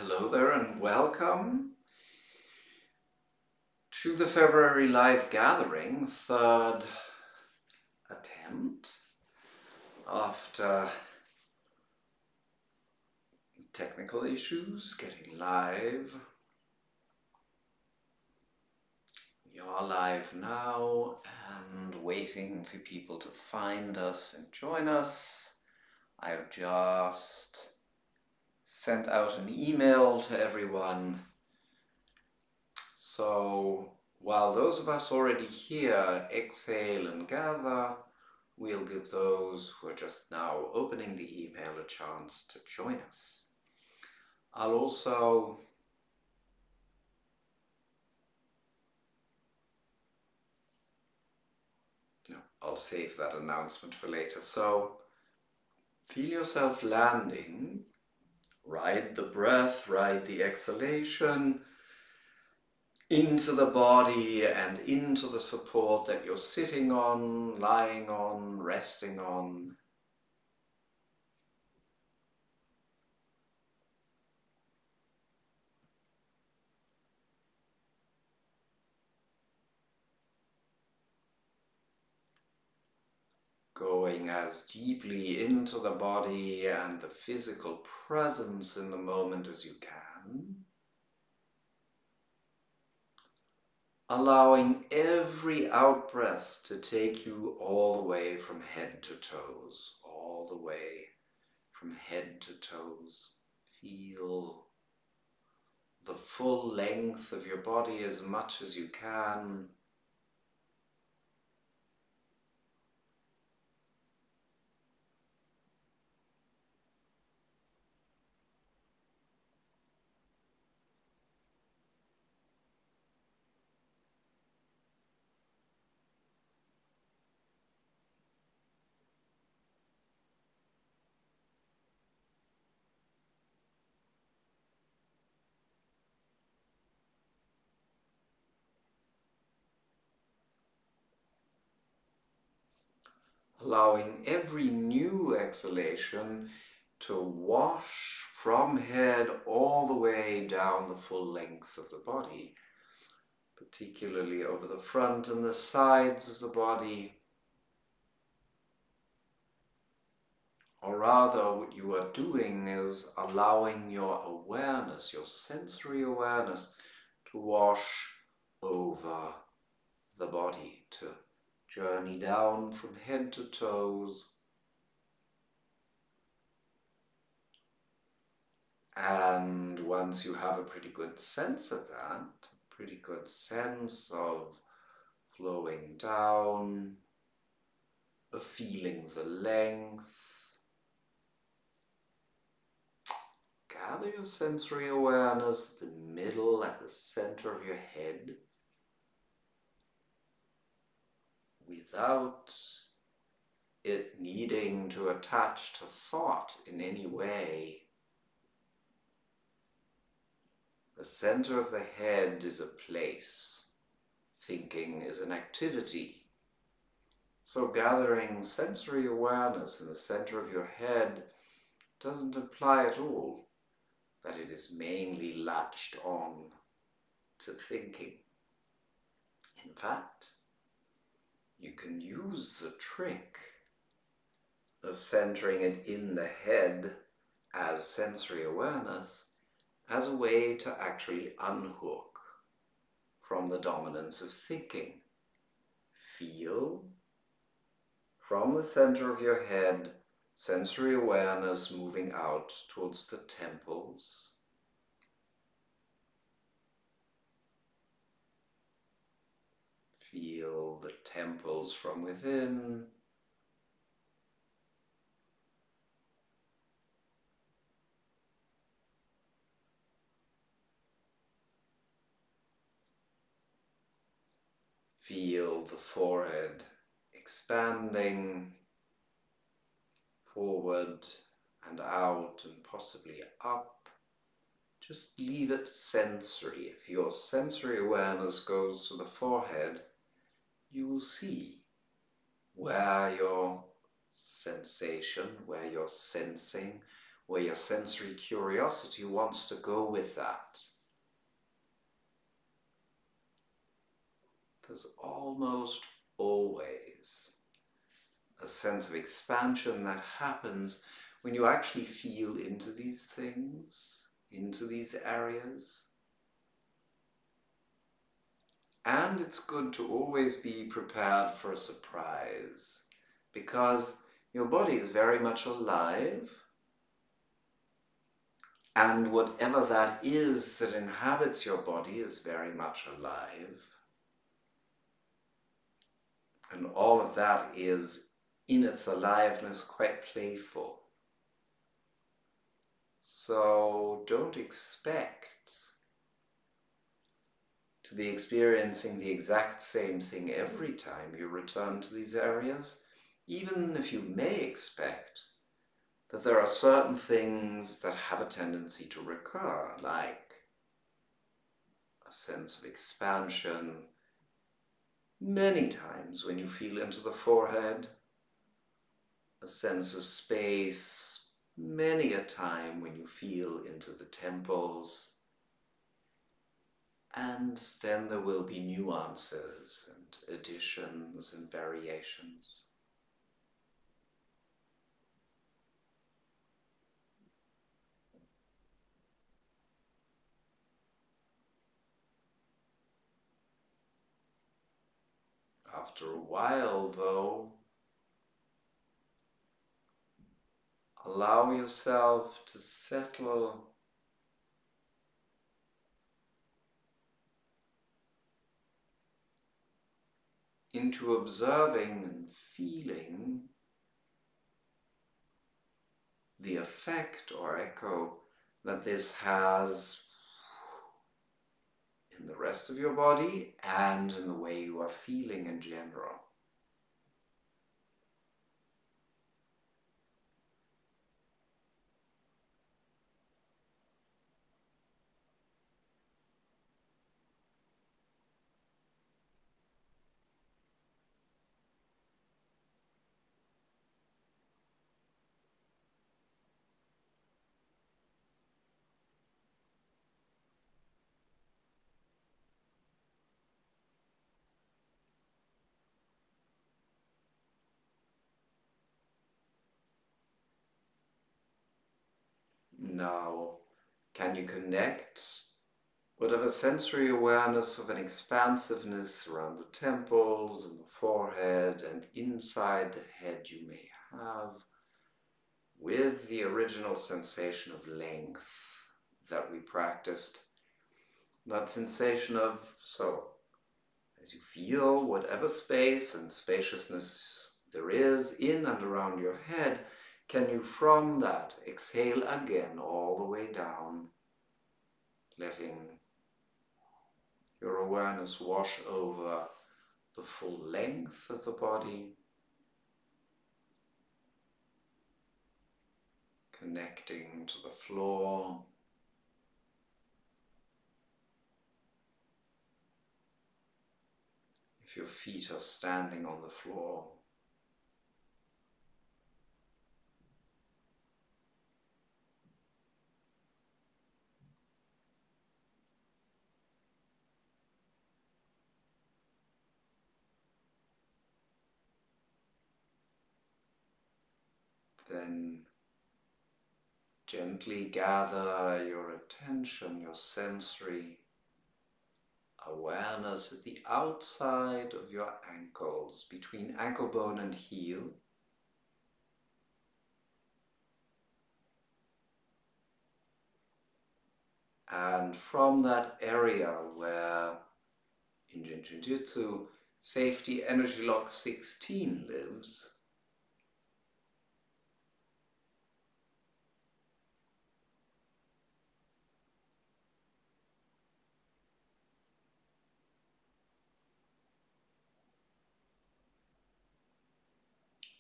Hello there and welcome to the February live gathering, third attempt after technical issues getting live. We are live now and waiting for people to find us and join us. I have just sent out an email to everyone. So while those of us already here exhale and gather, we'll give those who are just now opening the email a chance to join us. I'll save that announcement for later. So feel yourself landing, ride the breath, ride the exhalation into the body and into the support that you're sitting on, lying on, resting on. Going as deeply into the body and the physical presence in the moment as you can. Allowing every out-breath to take you all the way from head to toes, all the way from head to toes. Feel the full length of your body as much as you can. Allowing every new exhalation to wash from head all the way down the full length of the body, particularly over the front and the sides of the body. Or rather, what you are doing is allowing your awareness, your sensory awareness, to wash over the body, to journey down from head to toes. And once you have a pretty good sense of that, pretty good sense of flowing down, of feeling the length, gather your sensory awareness at the middle, at the center of your head, without it needing to attach to thought in any way. The center of the head is a place. Thinking is an activity. So gathering sensory awareness in the center of your head doesn't imply at all that it is mainly latched on to thinking. In fact, you can use the trick of centering it in the head as sensory awareness as a way to actually unhook from the dominance of thinking. Feel from the center of your head sensory awareness moving out towards the temples. Feel the temples from within. Feel the forehead expanding forward and out and possibly up. Just leave it sensory. If your sensory awareness goes to the forehead, you will see where your sensation, where your sensing, where your sensory curiosity wants to go with that. There's almost always a sense of expansion that happens when you actually feel into these things, into these areas. And it's good to always be prepared for a surprise, because your body is very much alive, and whatever that is that inhabits your body is very much alive. And all of that is, in its aliveness, quite playful. So don't expect to be experiencing the exact same thing every time you return to these areas, even if you may expect that there are certain things that have a tendency to recur, like a sense of expansion many times when you feel into the forehead, a sense of space many a time when you feel into the temples, and then there will be nuances and additions and variations. After a while, though, allow yourself to settle into observing and feeling the effect or echo that this has in the rest of your body and in the way you are feeling in general. Now, can you connect whatever sensory awareness of an expansiveness around the temples and the forehead and inside the head you may have with the original sensation of length that we practiced? That sensation of, so, as you feel whatever space and spaciousness there is in and around your head, can you from that exhale again all the way down, letting your awareness wash over the full length of the body, connecting to the floor, if your feet are standing on the floor. Then gently gather your attention, your sensory awareness at the outside of your ankles, between ankle bone and heel. And from that area where in Jiu-Jitsu safety energy lock 16 lives,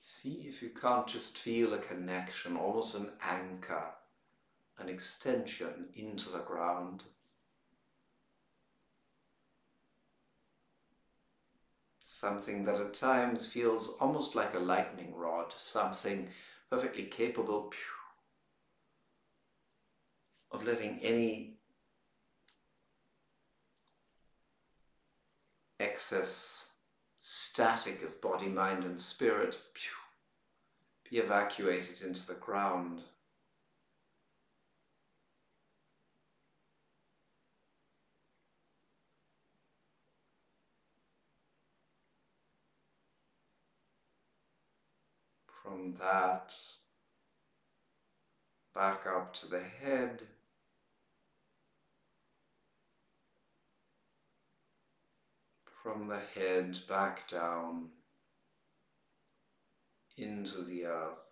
see if you can't just feel a connection, almost an anchor, an extension into the ground. Something that at times feels almost like a lightning rod, something perfectly capable of letting any excess static of body, mind and spirit be evacuated into the ground. From that, back up to the head, from the head back down into the earth.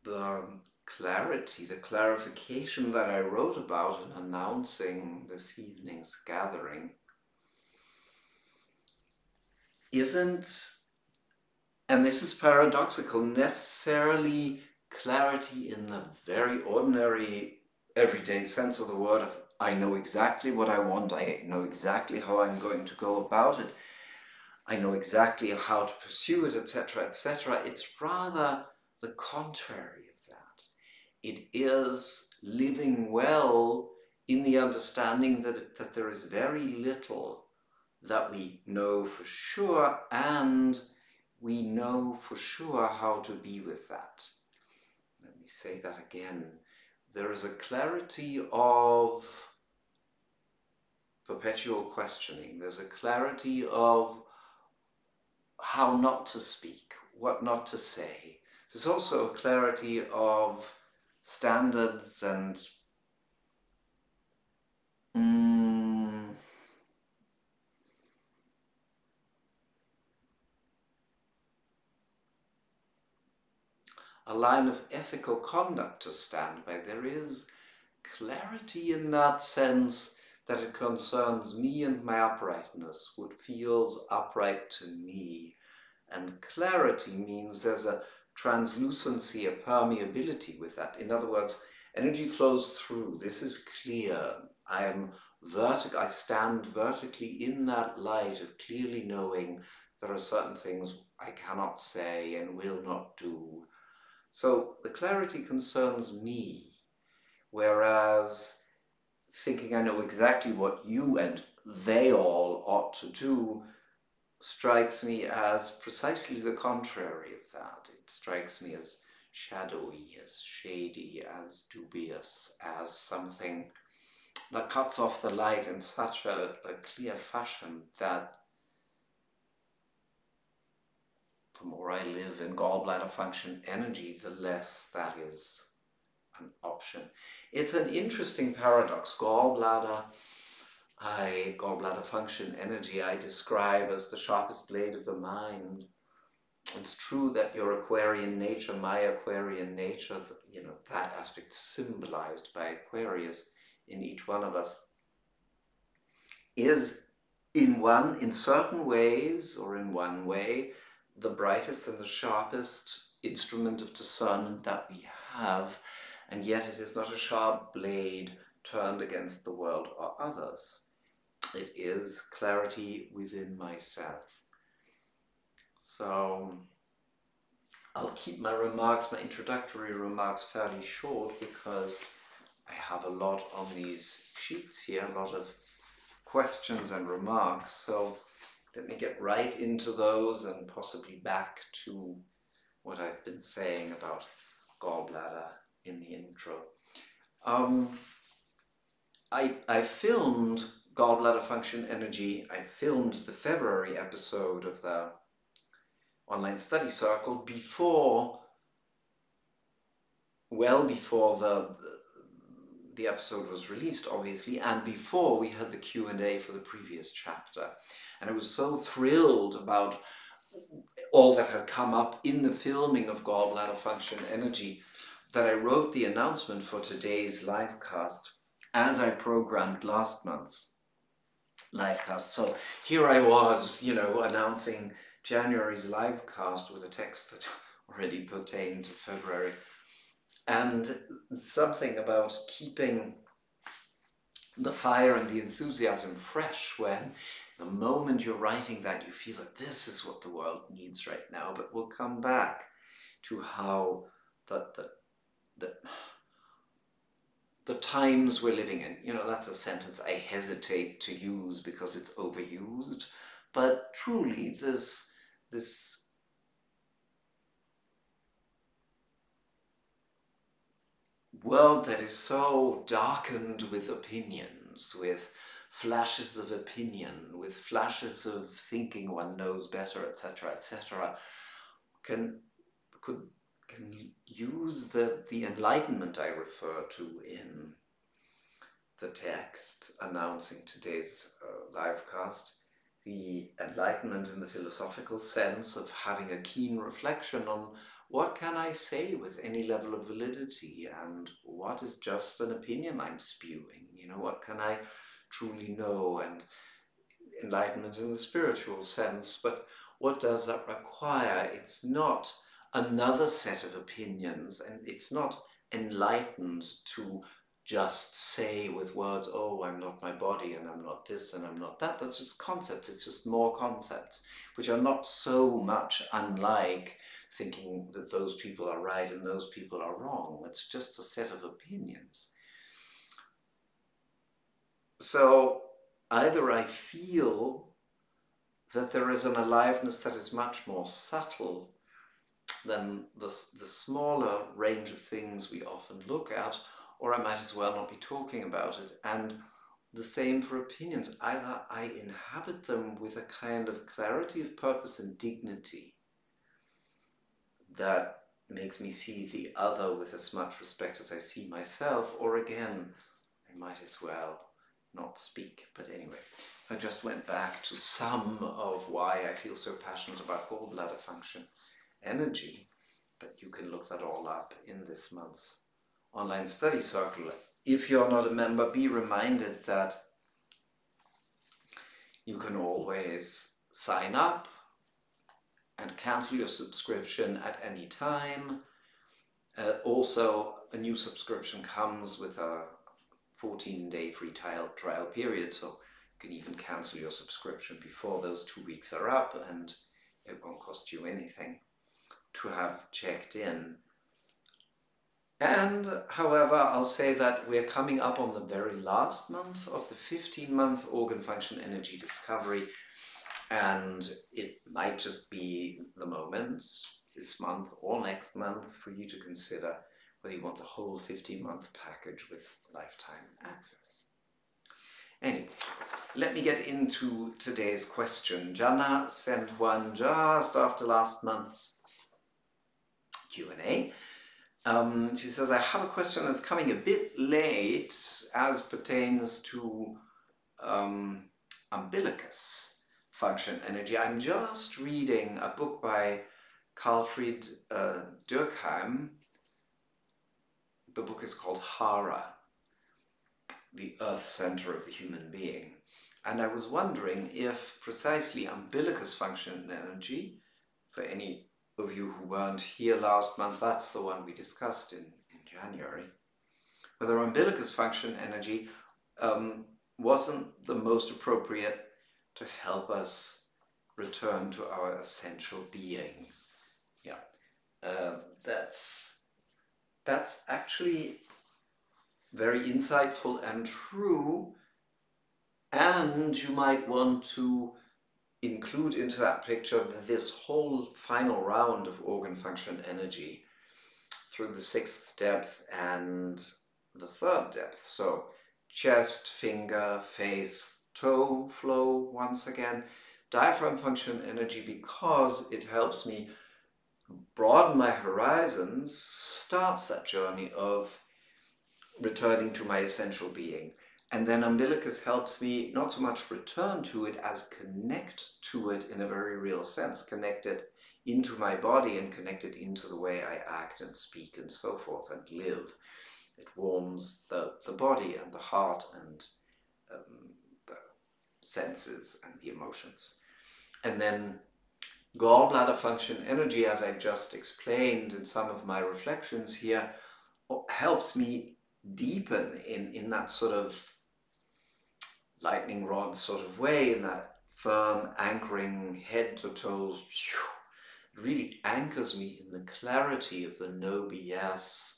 The clarity, the clarification that I wrote about in announcing this evening's gathering isn't, and this is paradoxical, necessarily clarity in the very ordinary, everyday sense of the word of I know exactly what I want, I know exactly how I'm going to go about it, I know exactly how to pursue it, etc., etc. It's rather the contrary of that. It is living well in the understanding that there is very little that we know for sure, and we know for sure how to be with that. Let me say that again. There is a clarity of perpetual questioning. There's a clarity of how not to speak, what not to say. There's also a clarity of standards and a line of ethical conduct to stand by. There is clarity in that sense that it concerns me and my uprightness, what feels upright to me. And clarity means there's a translucency, a permeability with that. In other words, energy flows through. This is clear. I am vertical. I stand vertically in that light of clearly knowing there are certain things I cannot say and will not do. So the clarity concerns me, whereas thinking I know exactly what you and they all ought to do strikes me as precisely the contrary of that. It strikes me as shadowy, as shady, as dubious, as something that cuts off the light in such a clear fashion that the more I live in Gall Bladder Function Energy, the less that is an option. It's an interesting paradox. Gallbladder Function Energy I describe as the sharpest blade of the mind. It's true that your Aquarian nature, my Aquarian nature, that aspect symbolized by Aquarius in each one of us, is in certain ways, or in one way, the brightest and the sharpest instrument of discernment that we have, and yet it is not a sharp blade turned against the world or others. It is clarity within myself. So I'll keep my introductory remarks fairly short, because I have a lot on these sheets here, a lot of questions and remarks. So let me get right into those and possibly back to what I've been saying about gallbladder in the intro. I filmed Gall Bladder Function Energy. I filmed the February episode of the online study circle well before the episode was released, obviously, and before we had the Q&A for the previous chapter. And I was so thrilled about all that had come up in the filming of Gall Bladder Function Energy that I wrote the announcement for today's live cast as I programmed last month's live cast. So here I was, announcing January's live cast with a text that already pertained to February. And something about keeping the fire and the enthusiasm fresh when the moment you're writing that you feel that this is what the world needs right now. But we'll come back to how the times we're living in, that's a sentence I hesitate to use because it's overused, but truly this world that is so darkened with opinions, with flashes of opinion, with flashes of thinking one knows better, etc., can use the enlightenment I refer to in the text announcing today's live cast, the enlightenment in the philosophical sense of having a keen reflection on what can I say with any level of validity and what is just an opinion I'm spewing, what can I truly know, and enlightenment in the spiritual sense. But what does that require? It's not another set of opinions, and it's not enlightened to just say with words, oh, I'm not my body and I'm not this and I'm not that. That's just concepts. It's just more concepts, which are not so much unlike thinking that those people are right and those people are wrong. It's just a set of opinions. So either I feel that there is an aliveness that is much more subtle than the smaller range of things we often look at, or I might as well not be talking about it. And the same for opinions. Either I inhabit them with a kind of clarity of purpose and dignity that makes me see the other with as much respect as I see myself, or again, I might as well not speak. But anyway, I just went back to some of why I feel so passionate about Gall Bladder Function Energy, but you can look that all up in this month's online study circle. If you're not a member, be reminded that you can always sign up and cancel your subscription at any time. Also, a new subscription comes with a 14-day free trial period, so you can even cancel your subscription before those 2 weeks are up, and it won't cost you anything to have checked in. And however, I'll say that we're coming up on the very last month of the 15-month organ function energy discovery, and it might just be the moment this month or next month for you to consider whether you want the whole 15-month package with lifetime access. Anyway, let me get into today's question. Jana sent one just after last month's Q&A. She says, I have a question that's coming a bit late as pertains to umbilicus function energy. I'm just reading a book by Carlfried Durkheim. The book is called Hara, the earth center of the human being. And I was wondering if precisely umbilicus function energy, for any of you who weren't here last month, that's the one we discussed in January, whether umbilicus function energy wasn't the most appropriate to help us return to our essential being. Yeah, that's actually very insightful and true, and you might want to include into that picture this whole final round of organ function energy through the 6th depth and the 3rd depth. So chest, finger, face, toe flow once again. Diaphragm function energy, because it helps me broaden my horizons, starts that journey of returning to my essential being. And then umbilicus helps me not so much return to it as connect to it in a very real sense, connect it into my body and connect it into the way I act and speak and so forth and live. It warms the body and the heart and the senses and the emotions. And then Gall Bladder Function Energy, as I just explained in some of my reflections here, helps me deepen in that sort of lightning rod sort of way, in that firm anchoring head to toes. It really anchors me in the clarity of the no BS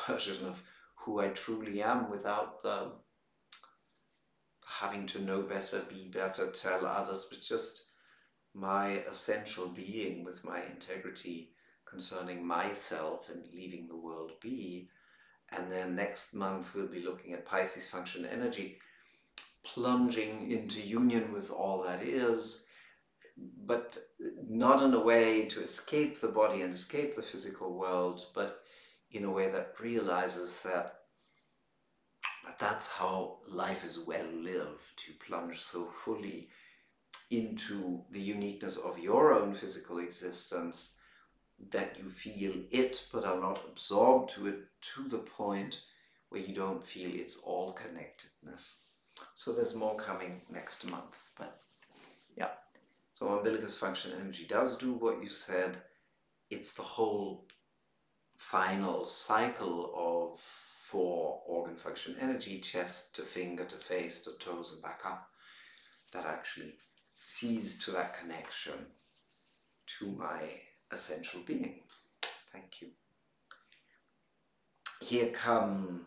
version of who I truly am, without the having to know better, be better, tell others, but just my essential being with my integrity concerning myself and leaving the world be. And then next month we'll be looking at Pisces function energy, plunging into union with all that is, but not in a way to escape the body and escape the physical world, but in a way that realizes that that's how life is well lived, to plunge so fully into the uniqueness of your own physical existence that you feel it but are not absorbed to it, to the point where you don't feel its all connectedness. So there's more coming next month. But yeah, so umbilicus function energy does do what you said. It's the whole final cycle of 4 organ function energy, chest to finger to face to toes and back up, that actually sees to that connection to my essential being. Thank you. Here come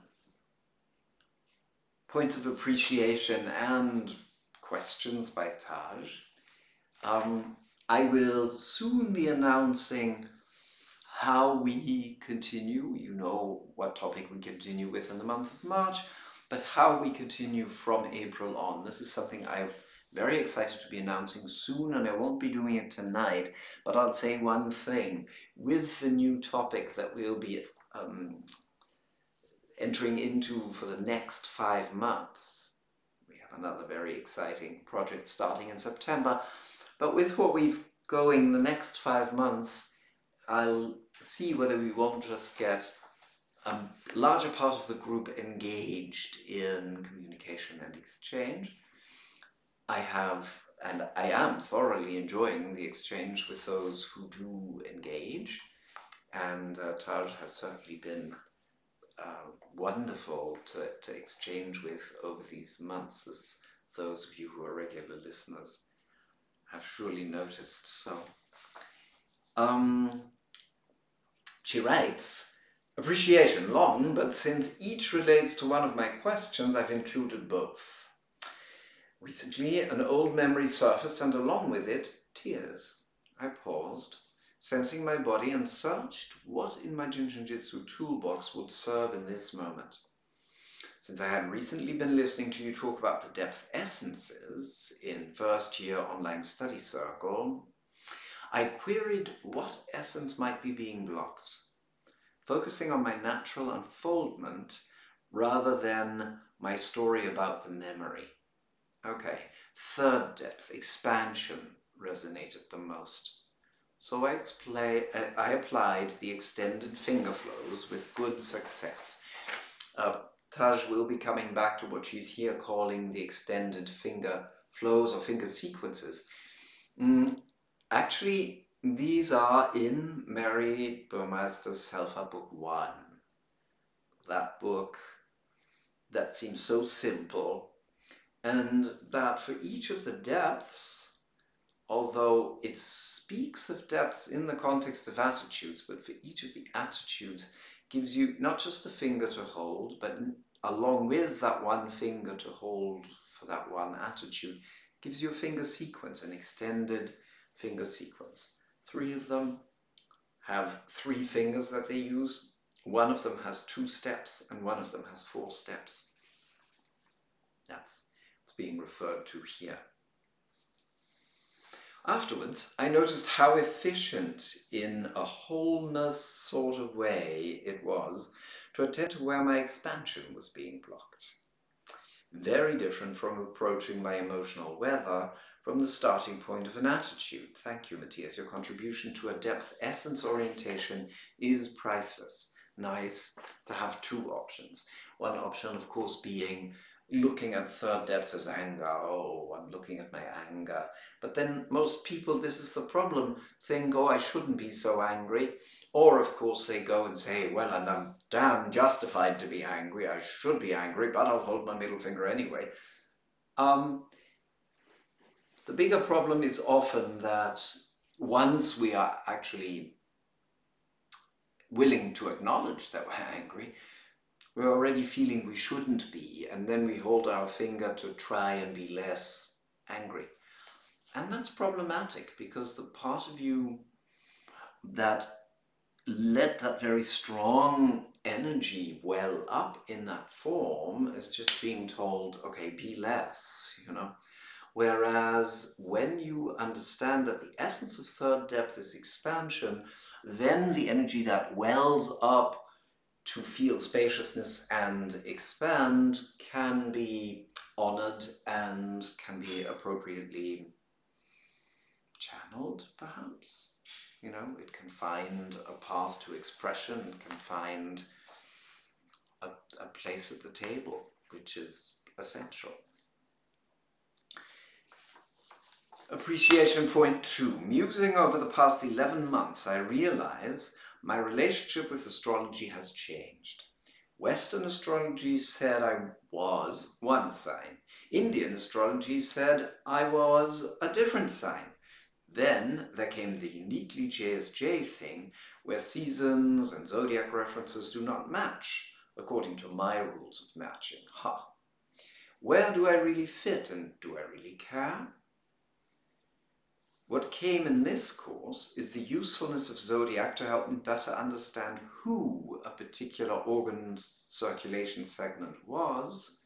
points of appreciation and questions by Taj. I will soon be announcing how we continue. You know what topic we continue with in the month of March, but how we continue from April on. This is something I'm very excited to be announcing soon, and I won't be doing it tonight, but I'll say one thing. With the new topic that we'll be entering into for the next 5 months, we have another very exciting project starting in September, but with what we've going the next 5 months, I'll see whether we won't just get a larger part of the group engaged in communication and exchange. I have, and I am thoroughly enjoying the exchange with those who do engage, and Taj has certainly been wonderful to exchange with over these months, as those of you who are regular listeners have surely noticed. So she writes, appreciation long, but since each relates to one of my questions, I've included both. Recently, an old memory surfaced, and along with it, tears. I paused, sensing my body, and searched what in my Jinjin-jitsu toolbox would serve in this moment. Since I had recently been listening to you talk about the depth essences in first-year online study circle, I queried what essence might be being blocked, focusing on my natural unfoldment rather than my story about the memory. Okay, 3rd depth, expansion, resonated the most. So I applied the extended finger flows with good success. Taj will be coming back to what she's here calling the extended finger flows or finger sequences. Actually, these are in Mary Burmeister's Self-Help Book 1. That book that seems so simple, and that for each of the depths, although it speaks of depths in the context of attitudes, but for each of the attitudes gives you not just a finger to hold, but along with that one finger to hold for that one attitude, gives you a finger sequence, an extended finger sequence. 3 of them have 3 fingers that they use One of them has 2 steps and one of them has 4 steps. That's what's being referred to here. Afterwards, I noticed how efficient in a wholeness sort of way it was to attend to where my expansion was being blocked. Very different from approaching my emotional weather from the starting point of an attitude. Thank you, Matthias. Your contribution to a depth essence orientation is priceless. Nice to have 2 options. One option, of course, being looking at third depth as anger. Oh, I'm looking at my anger. But then most people, this is the problem, think, oh, I shouldn't be so angry. Or, of course, they go and say, well, and I'm damn justified to be angry. I should be angry, but I'll hold my middle finger anyway. The bigger problem is often that once we are actually willing to acknowledge that we're angry, we're already feeling we shouldn't be, and then we hold our finger to try and be less angry. And that's problematic, because the part of you that let that very strong energy well up in that form is just being told, okay, be less, you know. Whereas when you understand that the essence of third depth is expansion, then the energy that wells up to feel spaciousness and expand can be honored and can be appropriately channeled, perhaps. You know, it can find a path to expression, can find a place at the table, which is essential. Appreciation point 2. Musing over the past 11 months, I realize my relationship with astrology has changed. Western astrology said I was one sign. Indian astrology said I was a different sign. Then there came the uniquely JSJ thing, where seasons and zodiac references do not match, according to my rules of matching. Ha! Where do I really fit, and do I really care? What came in this course is the usefulness of zodiac to help me better understand who a particular organ circulation segment was,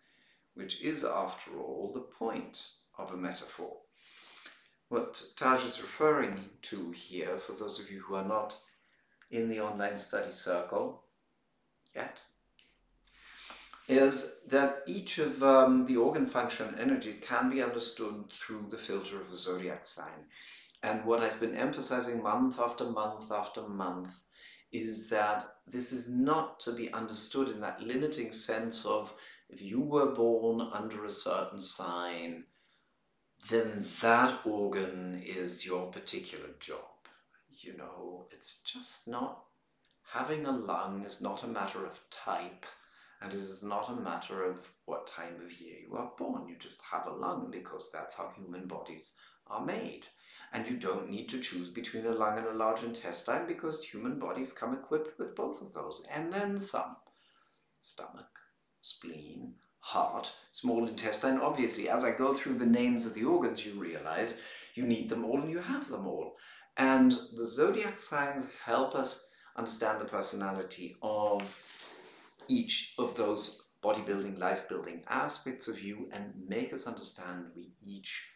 which is, after all, the point of a metaphor. What Taj is referring to here, for those of you who are not in the online study circle yet, is that each of the organ function energies can be understood through the filter of the zodiac sign. And what I've been emphasizing month after month after month is that this is not to be understood in that limiting sense of if you were born under a certain sign, then that organ is your particular job. You know, it's just not, having a lung is not a matter of type, and it is not a matter of what time of year you are born. You just have a lung because that's how human bodies are made. And you don't need to choose between a lung and a large intestine because human bodies come equipped with both of those, and then some. Stomach, spleen, heart, small intestine. Obviously, as I go through the names of the organs, you realize you need them all and you have them all. And the zodiac signs help us understand the personality of each of those bodybuilding, life-building aspects of you and make us understand we each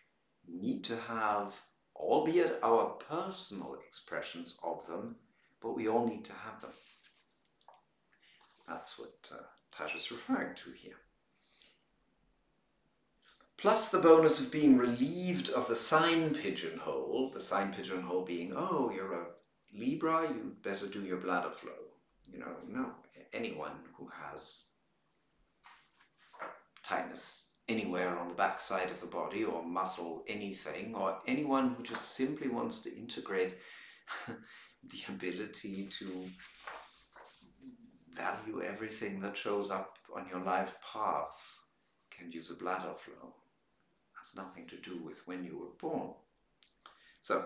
need to have, albeit our personal expressions of them, but we all need to have them. That's what Taj is referring to here. Plus the bonus of being relieved of the sign pigeonhole being, oh, you're a Libra, you better do your bladder flow. You know, no, anyone who has tightness anywhere on the back side of the body or muscle anything, or anyone who just simply wants to integrate the ability to value everything that shows up on your life path can use a bladder flow. It has nothing to do with when you were born. So,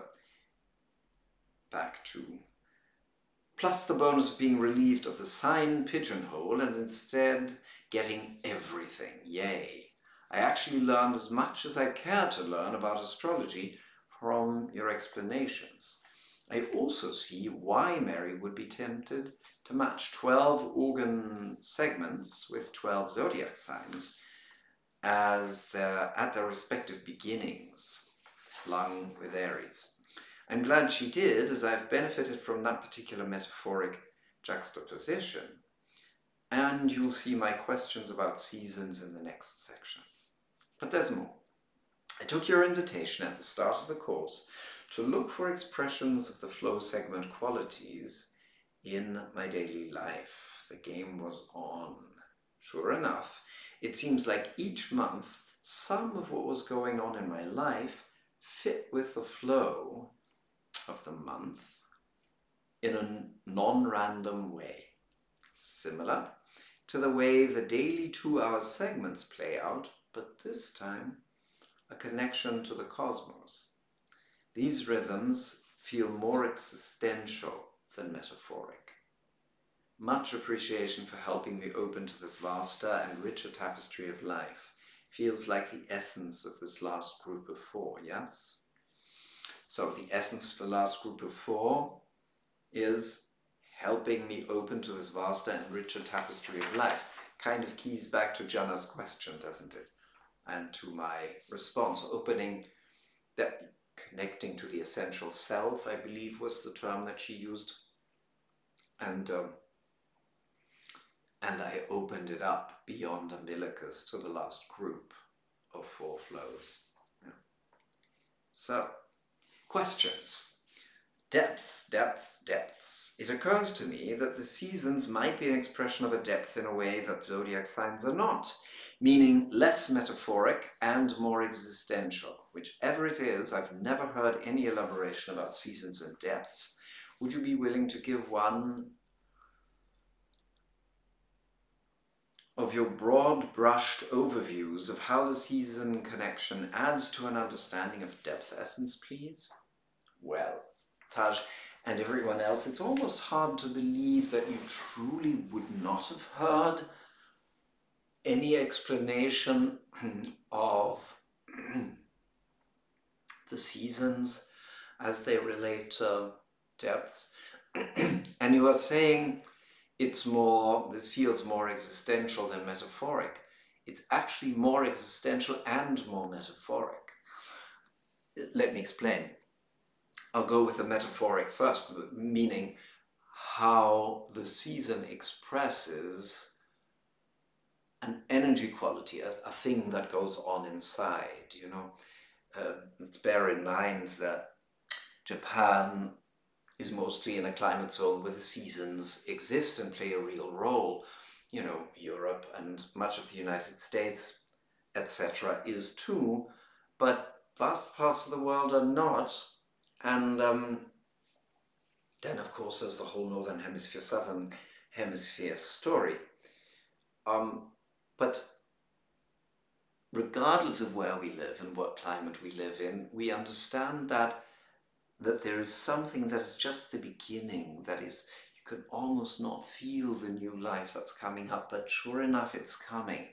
back to plus the bonus of being relieved of the sign pigeonhole and instead getting everything. Yay! I actually learned as much as I care to learn about astrology from your explanations. I also see why Mary would be tempted to match 12 organ segments with 12 zodiac signs as at their respective beginnings, lung with Aries. I'm glad she did, as I've benefited from that particular metaphoric juxtaposition. And you'll see my questions about seasons in the next section. But there's more. I took your invitation at the start of the course to look for expressions of the flow segment qualities in my daily life. The game was on. Sure enough, it seems like each month some of what was going on in my life fit with the flow of the month in a non-random way, similar to the way the daily 2-hour segments play out, but this time a connection to the cosmos. These rhythms feel more existential than metaphoric. Much appreciation for helping me open to this vaster and richer tapestry of life. Feels like the essence of this last group of 4, yes? So the essence of the last group of 4 is helping me open to this vaster and richer tapestry of life. Kind of keys back to Jana's question, doesn't it? And to my response, opening, that connecting to the essential self, I believe was the term that she used. And I opened it up beyond umbilicus to the last group of 4 flows. Yeah. So, questions. Depths, depths, depths. It occurs to me that the seasons might be an expression of a depth in a way that zodiac signs are not, meaning less metaphoric and more existential. Whichever it is, I've never heard any elaboration about seasons and depths. Would you be willing to give one of your broad-brushed overviews of how the season connection adds to an understanding of depth essence, please? Well, Taj and everyone else, it's almost hard to believe that you truly would not have heard any explanation of the seasons as they relate to depths. And you are saying this feels more existential than metaphoric. It's actually more existential and more metaphoric. Let me explain. I'll go with the metaphoric first, meaning how the season expresses an energy quality, a thing that goes on inside, you know. Let's bear in mind that Japan is mostly in a climate zone where the seasons exist and play a real role. You know, Europe and much of the United States, etc. is too, but vast parts of the world are not. And then, of course, there's the whole Northern Hemisphere, Southern Hemisphere story. But regardless of where we live and what climate we live in, we understand that there is something that is just the beginning, that is, you can almost not feel the new life that's coming up, but sure enough, it's coming.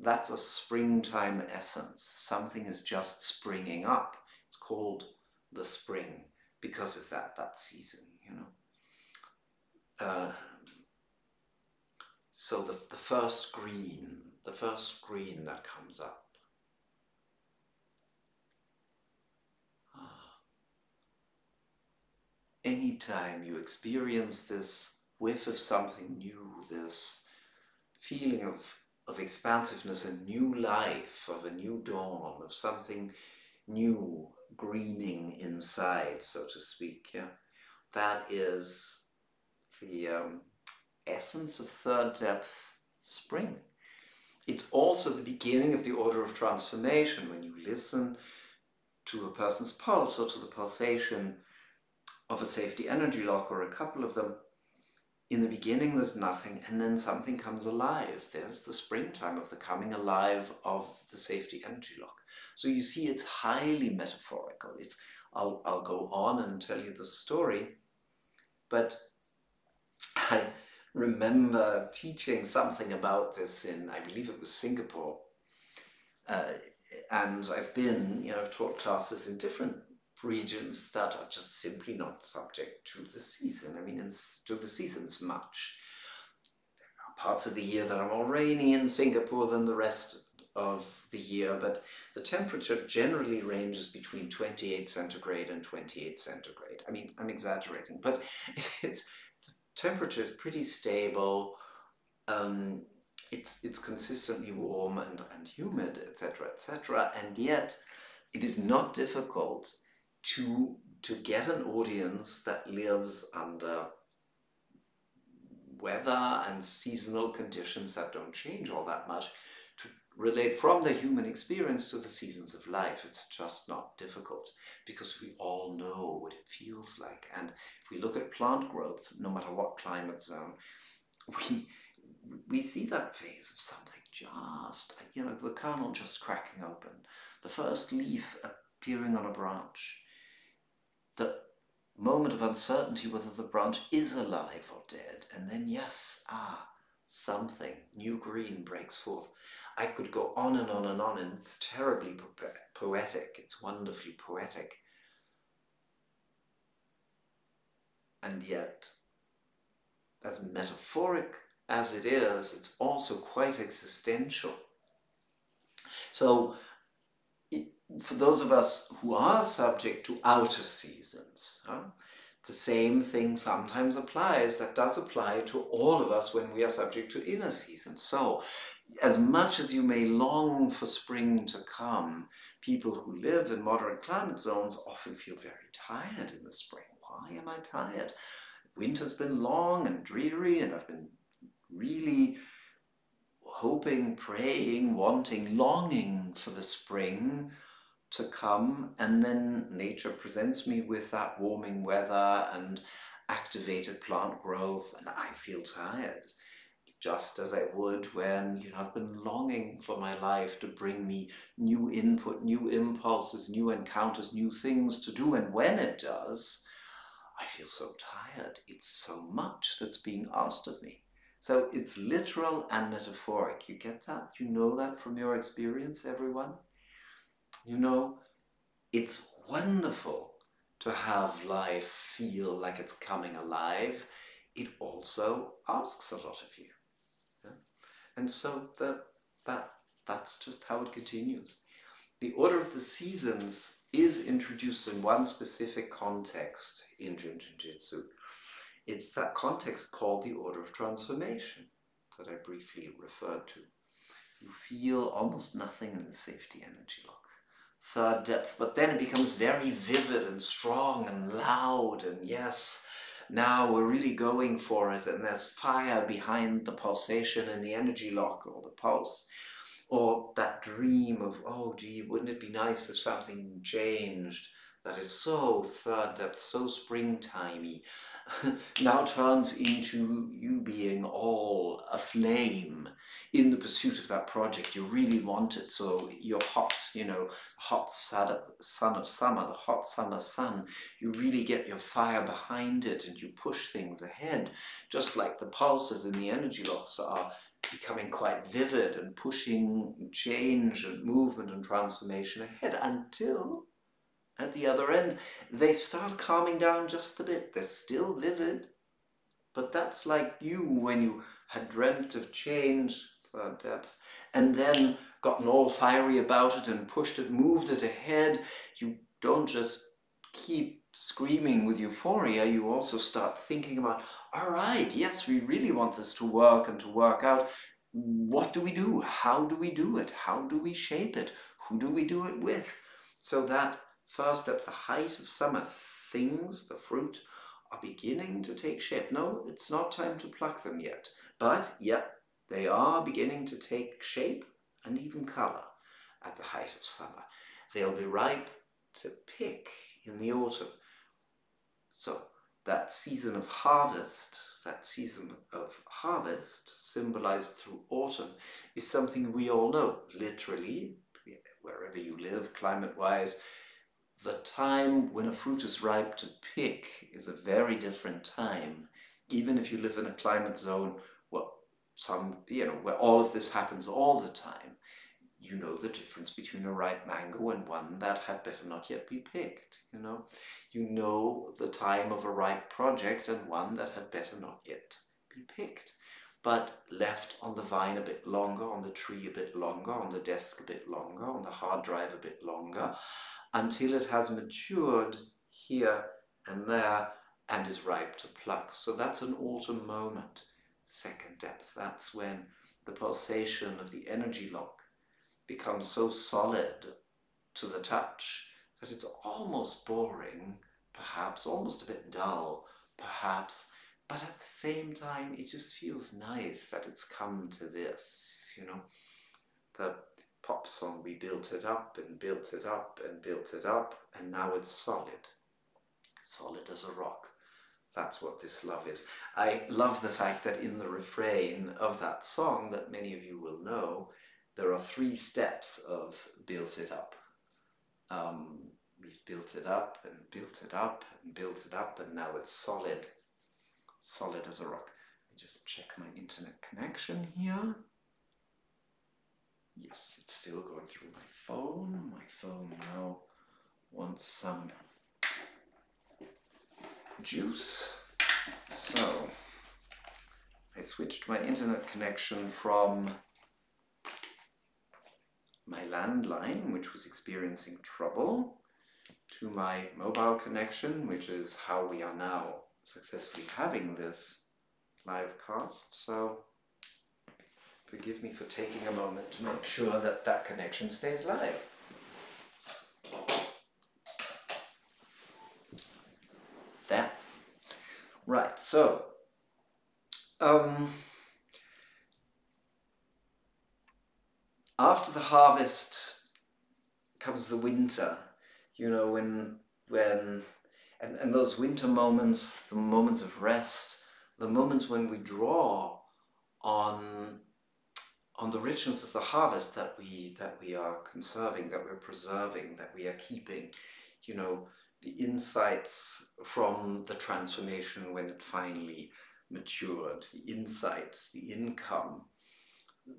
That's a springtime essence. Something is just springing up. It's called the spring because of that season, you know. So the first green that comes up. Anytime you experience this whiff of something new, this feeling of expansiveness and new life, of a new dawn, of something new greening inside, so to speak, yeah, that is the essence of third depth, spring. It's also the beginning of the order of transformation. When you listen to a person's pulse or to the pulsation of a safety energy lock or a couple of them, in the beginning there's nothing, and then something comes alive. There's the springtime of the coming alive of the safety energy lock. So you see, it's highly metaphorical. I'll go on and tell you the story, but I remember teaching something about this in, I believe it was Singapore, and I've taught classes in different regions that are just simply not subject to the season. I mean, to the seasons much. There are parts of the year that are more rainy in Singapore than the rest of the year, but the temperature generally ranges between 28 centigrade and 28 centigrade. I mean, I'm exaggerating, but the temperature is pretty stable. It's consistently warm and humid, etc., and yet it is not difficult to get an audience that lives under weather and seasonal conditions that don't change all that much, to relate from the human experience to the seasons of life. It's just not difficult, because we all know what it feels like. And if we look at plant growth, no matter what climate zone, we see that phase of something just, you know, the kernel just cracking open, the first leaf appearing on a branch, the moment of uncertainty whether the branch is alive or dead, and then yes, something new green breaks forth. I could go on and on and on, and it's terribly poetic. It's wonderfully poetic. And yet, as metaphoric as it is, it's also quite existential. So, for those of us who are subject to outer seasons, the same thing sometimes applies. That does apply to all of us when we are subject to inner seasons. So, as much as you may long for spring to come, people who live in moderate climate zones often feel very tired in the spring. Why am I tired? Winter's been long and dreary, and I've been really hoping, praying, wanting, longing for the spring to come, and then nature presents me with that warming weather and activated plant growth, and I feel tired, just as I would when, you know, I've been longing for my life to bring me new input, new impulses, new encounters, new things to do, and when it does, I feel so tired. It's so much that's being asked of me. So it's literal and metaphoric. You get that? You know that from your experience, everyone? You know, it's wonderful to have life feel like it's coming alive. It also asks a lot of you. Yeah? And so that's just how it continues. The order of the seasons is introduced in one specific context in Jin-Jin-Jitsu. It's that context called the order of transformation that I briefly referred to. You feel almost nothing in the safety energy lock. Third depth, but then it becomes very vivid and strong and loud, and yes, now we're really going for it, and there's fire behind the pulsation in the energy lock or the pulse, or that dream of, oh gee, wouldn't it be nice if something changed, that is so third depth, so springtimey, now turns into you being all aflame in the pursuit of that project. You really want it, so you're hot, you know, hot sun of summer, the hot summer sun. You really get your fire behind it and you push things ahead, just like the pulses in the energy locks are becoming quite vivid and pushing change and movement and transformation ahead, until at the other end, they start calming down just a bit. They're still vivid, but that's like you when you had dreamt of change, third depth, and then gotten all fiery about it and pushed it, moved it ahead. You don't just keep screaming with euphoria, you also start thinking about, all right, yes, we really want this to work and to work out. What do we do? How do we do it? How do we shape it? Who do we do it with? So that first at the height of summer, things, the fruit, are beginning to take shape. No, it's not time to pluck them yet. But, yep, they are beginning to take shape and even color at the height of summer. They'll be ripe to pick in the autumn. So, that season of harvest, symbolized through autumn, is something we all know. Literally, wherever you live, climate-wise, the time when a fruit is ripe to pick is a very different time. Even if you live in a climate zone where where all of this happens all the time, you know the difference between a ripe mango and one that had better not yet be picked, you know. You know the time of a ripe project and one that had better not yet be picked, but left on the vine a bit longer, on the tree a bit longer, on the desk a bit longer, on the hard drive a bit longer, until it has matured here and there and is ripe to pluck. So that's an autumn moment. Second depth, that's when the pulsation of the energy lock becomes so solid to the touch that it's almost boring, perhaps almost a bit dull, perhaps, but at the same time it just feels nice that it's come to this, you know. The pop song, we built it up and built it up and built it up, and now it's solid, solid as a rock. That's what this love is. I love the fact that in the refrain of that song that many of you will know, there are 3 steps of built it up. We've built it up and built it up and built it up, and now it's solid, solid as a rock. Let me just check my internet connection here. Yes, it's still going through my phone. My phone now wants some juice. So I switched my internet connection from my landline, which was experiencing trouble, to my mobile connection, which is how we are now successfully having this live cast. So forgive me for taking a moment to make sure that that connection stays live. There. Right, so after the harvest comes the winter, you know, and those winter moments, the moments of rest, the moments when we draw on the richness of the harvest that we are conserving, that we're preserving, that we are keeping, you know, the insights from the transformation when it finally matured, the insights, the income,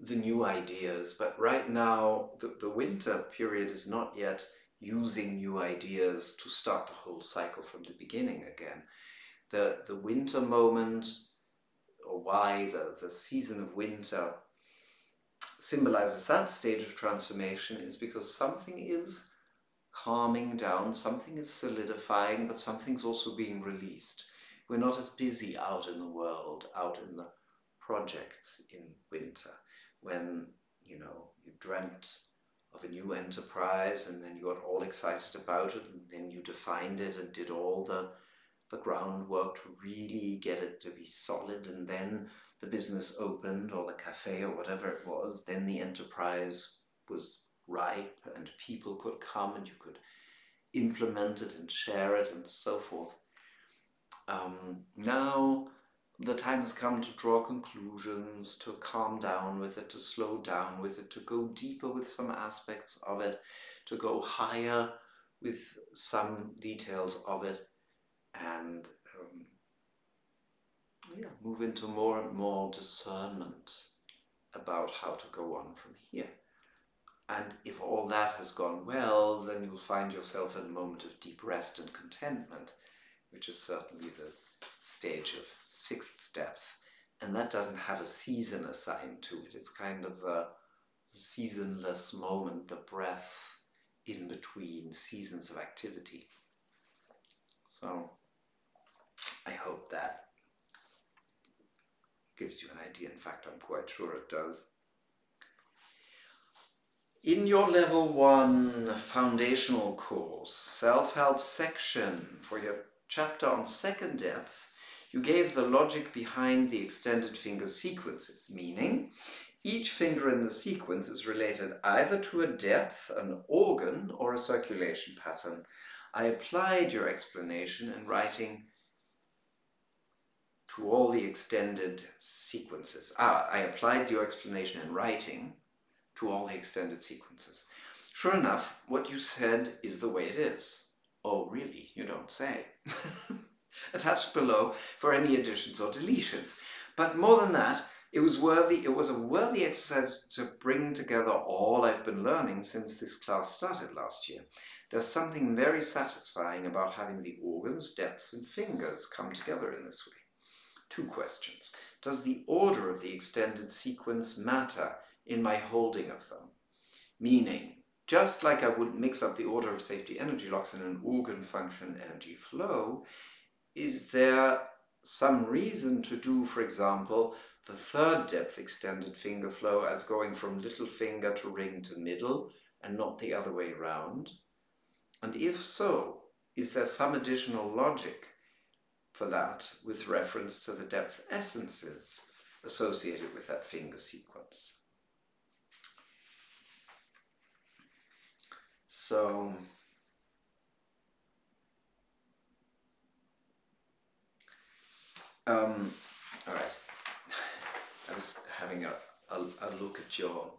the new ideas. But right now, the winter period is not yet using new ideas to start the whole cycle from the beginning again. The winter moment, or why the season of winter symbolizes that stage of transformation, is because something is calming down, something is solidifying, but something's also being released. We're not as busy out in the world, out in the projects in winter, when, you know, you dreamt of a new enterprise and then you got all excited about it, and then you defined it and did all the groundwork to really get it to be solid, and then the business opened, or the cafe or whatever it was, then the enterprise was ripe and people could come and you could implement it and share it and so forth. Now the time has come to draw conclusions, to calm down with it, to slow down with it, to go deeper with some aspects of it, to go higher with some details of it, and yeah, move into more and more discernment about how to go on from here. And if all that has gone well, then you'll find yourself in a moment of deep rest and contentment, which is certainly the stage of 6th depth. And that doesn't have a season assigned to it. It's kind of the seasonless moment, the breath in between seasons of activity. So I hope that gives you an idea. In fact, I'm quite sure it does. In your level 1 foundational course, self-help section, for your chapter on 2nd depth, you gave the logic behind the extended finger sequences, meaning each finger in the sequence is related either to a depth, an organ, or a circulation pattern. I applied your explanation in writing to all the extended sequences. I applied your explanation in writing to all the extended sequences. Sure enough, what you said is the way it is. Oh, really? You don't say. Attached below for any additions or deletions. But more than that, it was a worthy exercise to bring together all I've been learning since this class started last year. There's something very satisfying about having the organs, depths, and fingers come together in this way. 2 questions. Does the order of the extended sequence matter in my holding of them? Meaning, just like I would mix up the order of safety energy locks in an organ function energy flow, is there some reason to do, for example, the 3rd depth extended finger flow as going from little finger to ring to middle and not the other way around? And if so, is there some additional logic for that with reference to the depth essences associated with that finger sequence? So, all right. I was having a look at your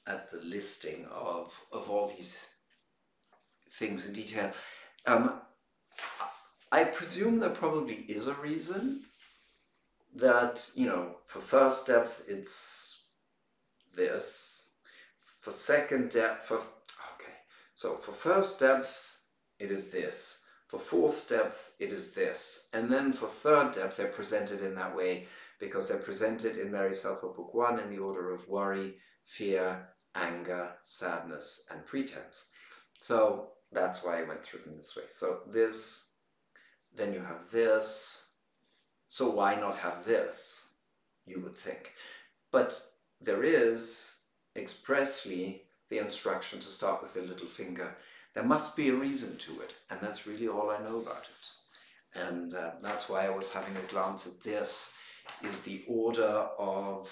at the listing of all these things in detail. I presume there probably is a reason that, you know, for 1st depth it's this, for 2nd depth, so for 1st depth it is this, for 4th depth it is this, and then for 3rd depth they're presented in that way because they're presented in Mary Selford Book 1 in the order of worry, fear, anger, sadness, and pretense. So that's why I went through them this way. So this, then you have this, so why not have this, you would think. But there is expressly the instruction to start with the little finger. There must be a reason to it, and that's really all I know about it. And that's why I was having a glance at this, is the order of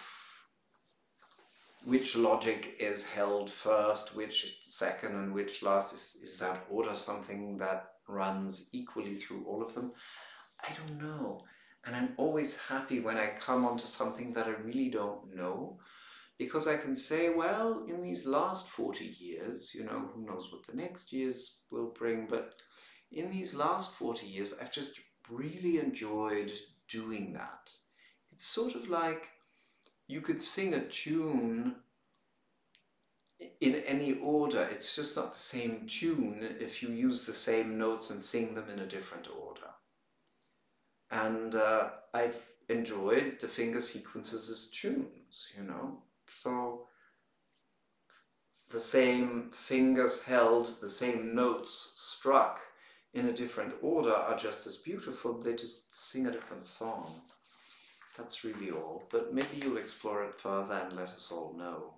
which logic is held first, which second, and which last. Is that order something that runs equally through all of them? I don't know. And I'm always happy when I come onto something that I really don't know, because I can say, well, in these last 40 years, you know, who knows what the next years will bring, but in these last 40 years, I've just really enjoyed doing that. It's sort of like you could sing a tune in any order. It's just not the same tune if you use the same notes and sing them in a different order. And I've enjoyed the finger sequences as tunes, you know. So the same fingers held, the same notes struck in a different order are just as beautiful. They just sing a different song. That's really all. But maybe you'll explore it further and let us all know.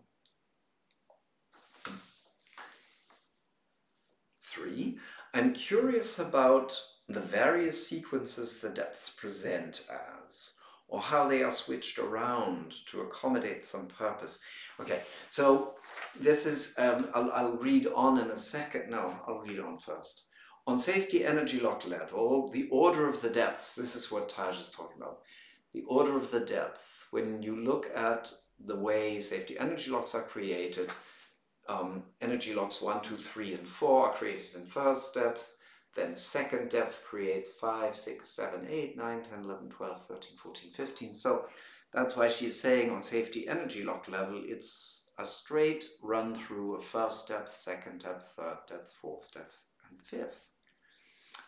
3. I'm curious about the various sequences the depths present as, or how they are switched around to accommodate some purpose. Okay, so this is, I'll read on in a second. No, I'll read on first. On safety energy lock level, the order of the depths, this is what Taj is talking about. The order of the depth, when you look at the way safety energy locks are created, energy locks 1, 2, 3, and 4 are created in 1st depth, then 2nd depth creates 5, 6, 7, 8, 9, 10, 11, 12, 13, 14, 15. So that's why she's saying on safety energy lock level, it's a straight run through of 1st depth, 2nd depth, 3rd depth, 4th depth, and 5th.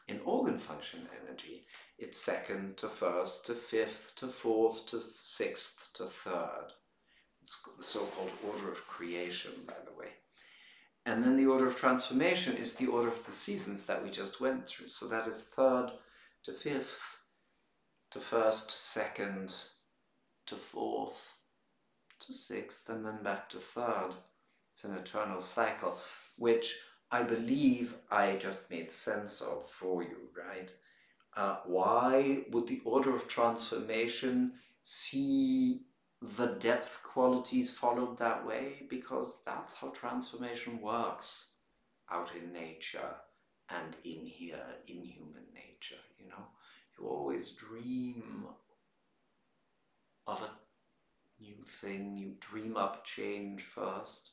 In organ function energy, it's 2nd to 1st to 5th to 4th to 6th to 3rd. It's the so-called order of creation, by the way. And then the order of transformation is the order of the seasons that we just went through. So that is 3rd to 5th, to 1st to 2nd, to 4th, to 6th, and then back to 3rd. It's an eternal cycle, which I believe I just made sense of for you, right? Why would the order of transformation see the depth qualities followed that way? Because that's how transformation works out in nature and in here, in human nature, you know. You always dream of a new thing, you dream up change first,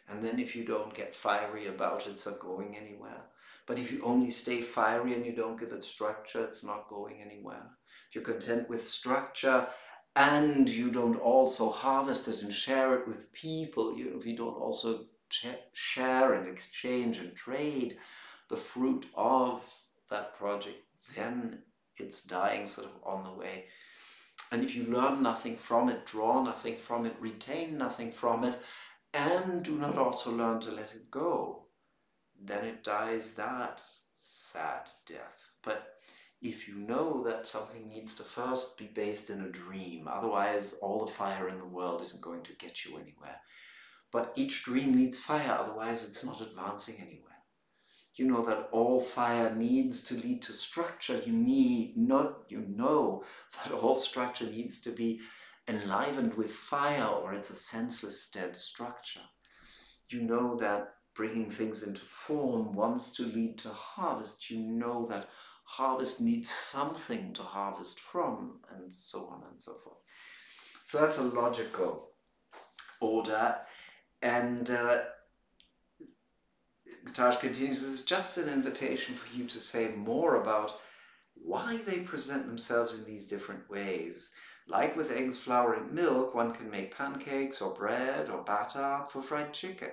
And then if you don't get fiery about it, it's not going anywhere. But if you only stay fiery and you don't give it structure, it's not going anywhere. If you're content with structure and you don't also harvest it and share it with people, if you don't also share and exchange and trade the fruit of that project, then it's dying sort of on the way. And if you learn nothing from it, draw nothing from it, retain nothing from it, and do not also learn to let it go, then it dies that sad death. But if you know that something needs to first be based in a dream, otherwise all the fire in the world isn't going to get you anywhere. But each dream needs fire, otherwise it's not advancing anywhere. You know that all fire needs to lead to structure. You know that all structure needs to be enlivened with fire, or it's a senseless, dead structure. You know that bringing things into form wants to lead to harvest. You know that harvest needs something to harvest from, and so on and so forth. So that's a logical order. And Taj continues, this is just an invitation for you to say more about why they present themselves in these different ways. Like with eggs, flour, and milk, one can make pancakes or bread or batter for fried chicken.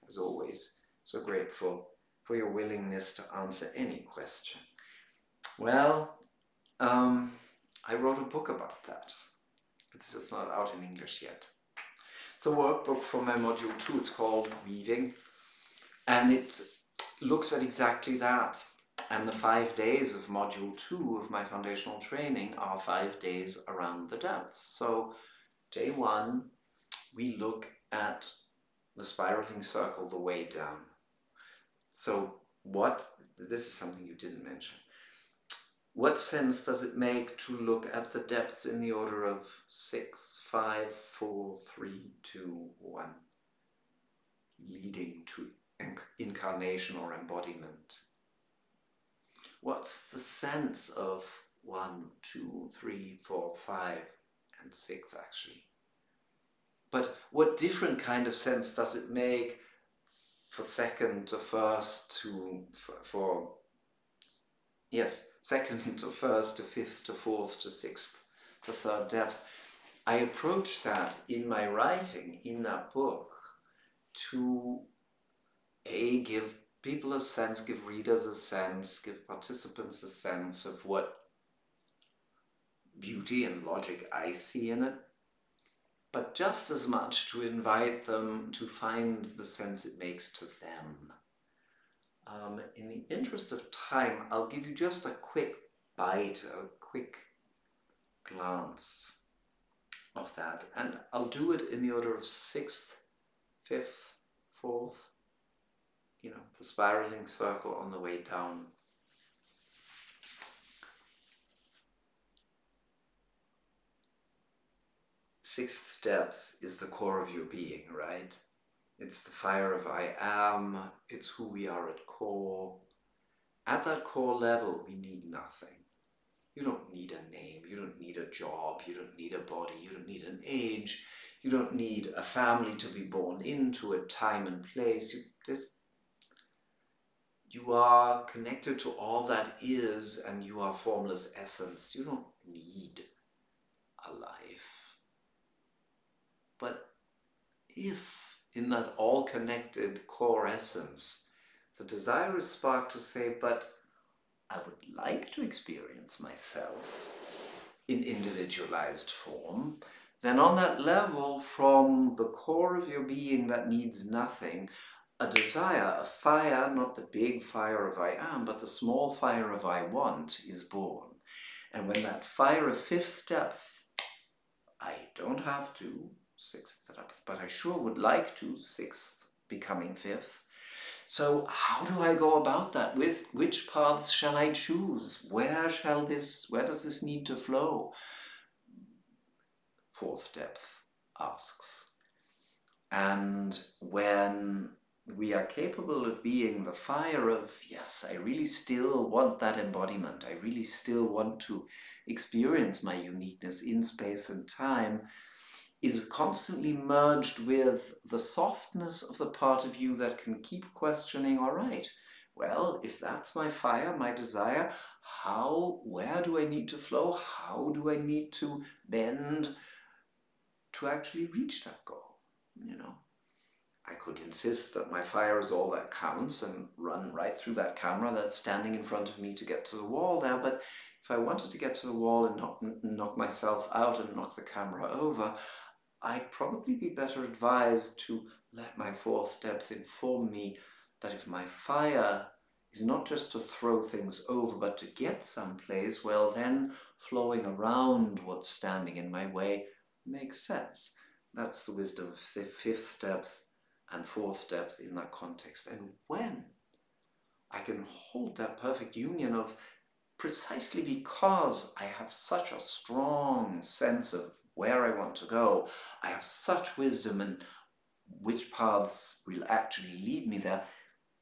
As always, so grateful for your willingness to answer any question. Well, I wrote a book about that. It's just not out in English yet. It's a workbook for my module 2. It's called Weaving. And it looks at exactly that. And the 5 days of module 2 of my foundational training are 5 days around the depths. So day 1, we look at the spiraling circle, the way down. So this is something you didn't mention. What sense does it make to look at the depths in the order of 6, 5, 4, 3, 2, 1, leading to incarnation or embodiment? What's the sense of 1, 2, 3, 4, 5, and 6 actually? But what different kind of sense does it make for second to first second to first to fifth to fourth to sixth to third depth? I approach that in my writing, in that book, to give people a sense, give readers a sense, give participants a sense of what beauty and logic I see in it, but just as much to invite them to find the sense it makes to them. In the interest of time, I'll give you just a quick bite, a quick glance of that, and I'll do it in the order of 6th, 5th, 4th, the spiraling circle on the way down. Sixth depth is the core of your being, right? It's the fire of I am, it's who we are at core. At that core level, we need nothing. You don't need a name, you don't need a job, you don't need a body, you don't need an age, you don't need a family to be born into, a time and place. You are connected to all that is, and you are formless essence. You don't need a life. But if in that all-connected core essence, the desire is sparked to say, but I would like to experience myself in individualized form, then on that level, from the core of your being that needs nothing, a desire, a fire, not the big fire of I am, but the small fire of I want is born. And when that fire of 5th depth, I don't have to, 6th depth, but I sure would like to, 6th becoming 5th. So how do I go about that? With which paths shall I choose? Where does this need to flow? 4th depth asks. And when we are capable of being the fire of, yes, I really still want that embodiment. I really still want to experience my uniqueness in space and time. is constantly merged with the softness of the part of you that can keep questioning, all right, well, if that's my fire, my desire, where do I need to flow? How do I need to bend to actually reach that goal? You know, I could insist that my fire is all that counts and run right through that camera that's standing in front of me to get to the wall there, but if I wanted to get to the wall and knock myself out and knock the camera over, I'd probably be better advised to let my fourth depth inform me that if my fire is not just to throw things over, but to get someplace, well then flowing around what's standing in my way makes sense. That's the wisdom of the fifth depth and fourth depth in that context. And when I can hold that perfect union of, precisely because I have such a strong sense of where I want to go, I have such wisdom in which paths will actually lead me there,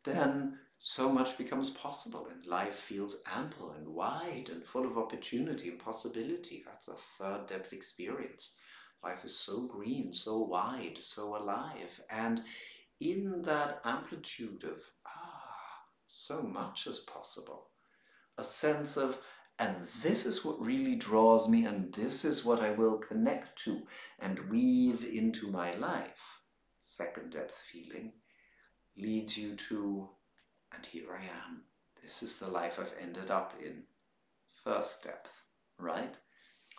then so much becomes possible and life feels ample and wide and full of opportunity and possibility. That's a third depth experience. Life is so green, so wide, so alive, and in that amplitude of, so much is possible. A sense of, and this is what really draws me, and this is what I will connect to and weave into my life. Second depth feeling leads you to, and here I am. This is the life I've ended up in. First depth, right?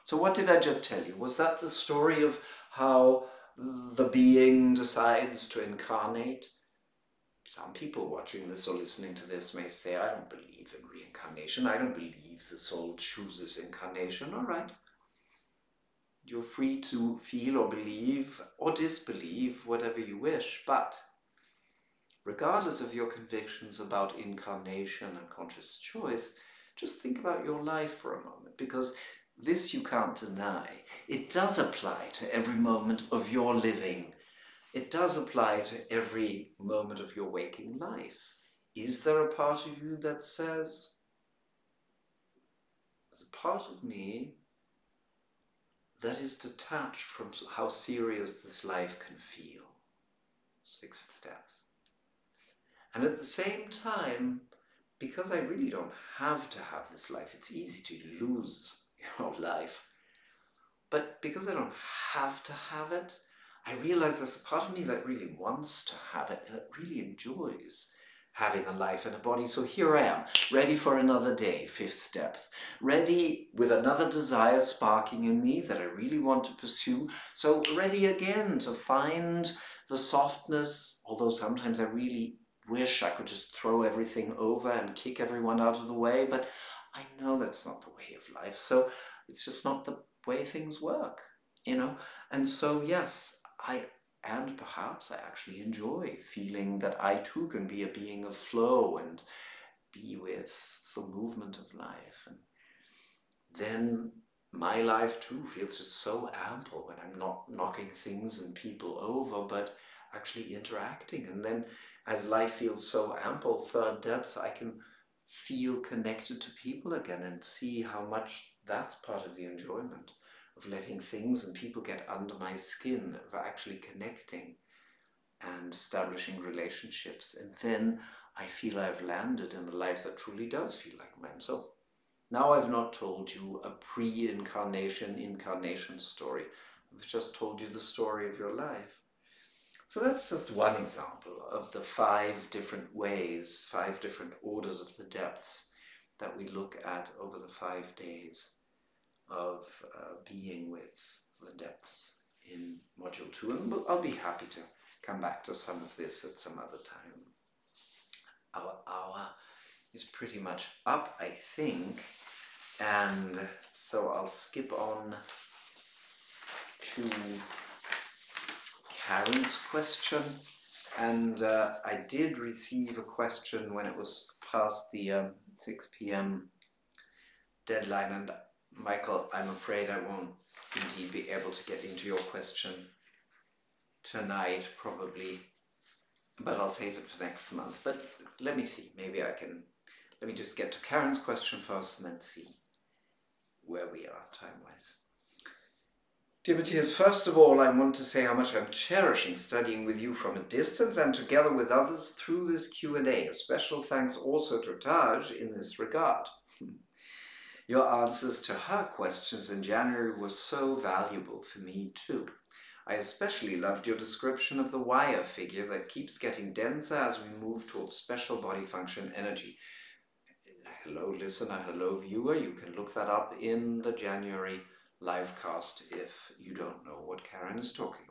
So what did I just tell you? Was that the story of how the being decides to incarnate? Some people watching this or listening to this may say, I don't believe in reincarnation. I don't believe the soul chooses incarnation. All right. You're free to feel or believe or disbelieve whatever you wish. But regardless of your convictions about incarnation and conscious choice, just think about your life for a moment, because this you can't deny. It does apply to every moment of your living. It does apply to every moment of your waking life. Is there a part of you that says, there's a part of me that is detached from how serious this life can feel? Sixth depth. And at the same time, because I really don't have to have this life, it's easy to lose your life, but because I don't have to have it, I realize there's a part of me that really wants to have it and that really enjoys having a life and a body. So here I am, ready for another day, fifth depth, ready with another desire sparking in me that I really want to pursue. So ready again to find the softness, although sometimes I really wish I could just throw everything over and kick everyone out of the way, but I know that's not the way of life. So it's just not the way things work, you know? And so yes, and perhaps I actually enjoy feeling that I too can be a being of flow and be with the movement of life. And then my life too feels just so ample when I'm not knocking things and people over, but actually interacting. And then as life feels so ample, third depth, I can feel connected to people again and see how much that's part of the enjoyment of letting things and people get under my skin, of actually connecting and establishing relationships. And then I feel I've landed in a life that truly does feel like mine. So now I've not told you a pre-incarnation, incarnation story. I've just told you the story of your life. So that's just one example of the 5 different ways, 5 different orders of the depths that we look at over the 5 days of being with the depths in Module 2. And I'll be happy to come back to some of this at some other time. Our hour is pretty much up, I think, and so I'll skip on to Karen's question. And I did receive a question when it was past the 6 p.m. deadline, and Michael, I'm afraid I won't indeed be able to get into your question tonight, probably, but I'll save it for next month. But let me see, maybe I can, let me just get to Karen's question first and then see where we are time-wise. Dear Matthias, first of all, I want to say how much I'm cherishing studying with you from a distance and together with others through this Q&A. A special thanks also to Taj in this regard. Your answers to her questions in January were so valuable for me too. I especially loved your description of the wire figure that keeps getting denser as we move towards special body function energy. Hello listener, hello viewer, you can look that up in the January livecast if you don't know what Karen is talking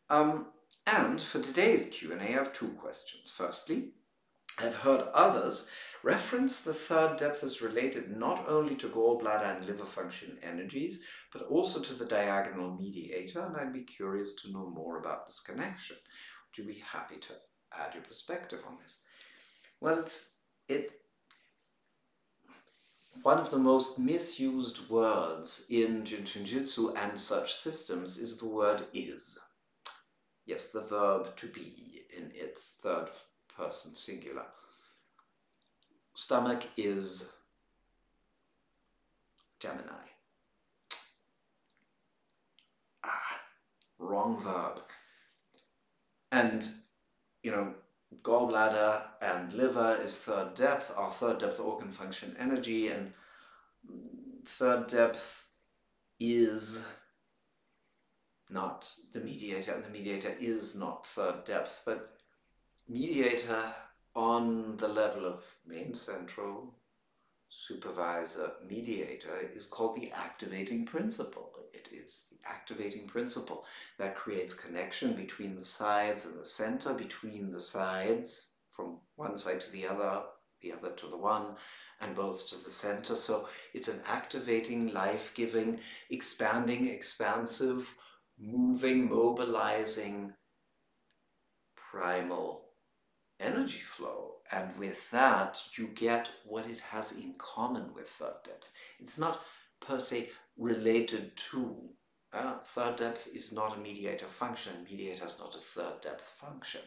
about. And for today's Q&A, I have two questions. Firstly, I've heard others reference the third depth as related not only to gallbladder and liver function energies, but also to the diagonal mediator, and I'd be curious to know more about this connection. Would you be happy to add your perspective on this? Well, one of the most misused words in Jinshinjutsu and such systems is the word is. Yes, the verb to be in its third person singular. Stomach is Gemini. Wrong verb. And, you know, gallbladder and liver is third depth, our third depth organ function energy, and third depth is not the mediator, and the mediator is not third depth, but mediator on the level of main central supervisor mediator is called the activating principle. It is the activating principle that creates connection between the sides and the center, between the sides from one side to the other to the one, and both to the center. So it's an activating, life-giving, expanding, expansive, moving, mobilizing, primal energy flow. And with that, you get what it has in common with third depth. It's not per se related to. Third depth is not a mediator function. Mediator is not a third depth function.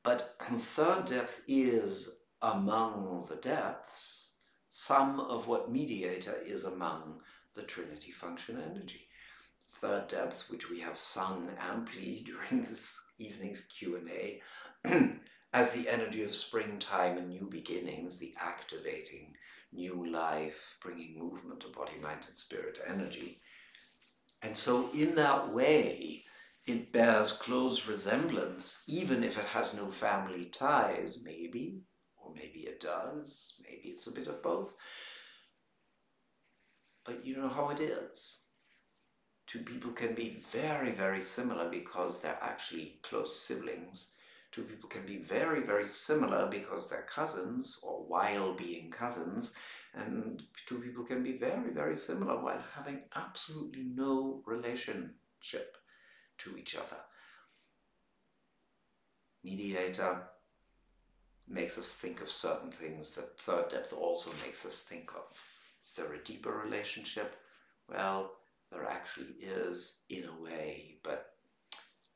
But third depth is among the depths some of what mediator is among the Trinity function energy. Third depth, which we have sung amply during this evening's Q&A, as the energy of springtime and new beginnings, the activating new life, bringing movement to body, mind, and spirit energy. And so in that way, it bears close resemblance, even if it has no family ties, maybe, or maybe it does, maybe it's a bit of both. But you know how it is. Two people can be very, very similar because they're actually close siblings. Two people can be very, very similar because they're cousins, or while being cousins, and two people can be very, very similar while having absolutely no relationship to each other. Mediator makes us think of certain things that third depth also makes us think of. Is there a deeper relationship? Well, there actually is, in a way, but